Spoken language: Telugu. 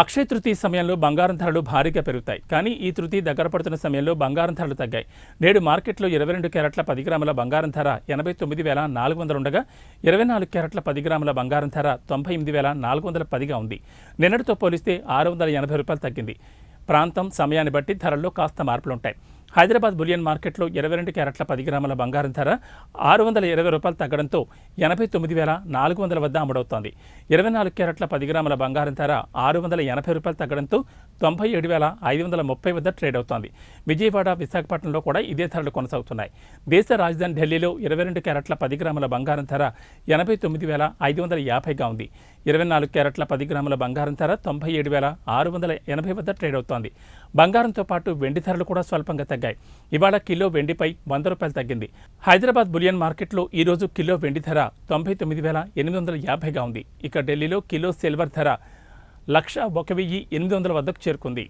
అక్షయ తృతీయ సమయంలో బంగారం ధరలు భారీగా పెరుగుతాయి. కానీ ఈ తృతీయ దగ్గర పడుతున్న సమయంలో బంగారం ధరలు తగ్గాయి. నేడు మార్కెట్లో 22 క్యారెట్ల 10 గ్రాముల బంగారం ధర 89,400 ఉండగా 24 క్యారెట్ల 10 గ్రాముల బంగారం ధర 98,410గా ఉంది. నిన్నటితో పోలిస్తే ₹680 తగ్గింది. ప్రాంతం, సమయాన్ని బట్టి ధరల్లో కాస్త మార్పులుంటాయి. హైదరాబాద్ బులియన్ మార్కెట్లో 22 క్యారెట్ల 10 గ్రాముల బంగారం ధర ₹620 తగ్గడంతో 89,400 వద్ద అమ్ముడవుతోంది. 24 క్యారెట్ల 10 గ్రాముల బంగారం ధర ₹680 తగ్గడంతో 97,530 వద్ద ట్రేడ్ అవుతోంది. విజయవాడ, విశాఖపట్నంలో కూడా ఇదే ధరలు కొనసాగుతున్నాయి. దేశ రాజధాని ఢిల్లీలో 22 క్యారెట్ల 10 గ్రాముల బంగారం ధర 89,550గా ఉంది. 24 క్యారెట్ల 10 గ్రాముల బంగారం ధర 97,680 వద్ద ట్రేడ్ అవుతోంది. బంగారంతో పాటు వెండి ధరలు కూడా స్వల్పంగా తగ్గాయి. ఇవాళ కిలో వెండిపై ₹100 తగ్గింది. హైదరాబాద్ బులియన్ మార్కెట్లో ఈరోజు కిలో వెండి ధర 99,850గా ఉంది. ఇక ఢిల్లీలో కిలో సిల్వర్ ధర 101,800 వద్దకు చేరుకుంది.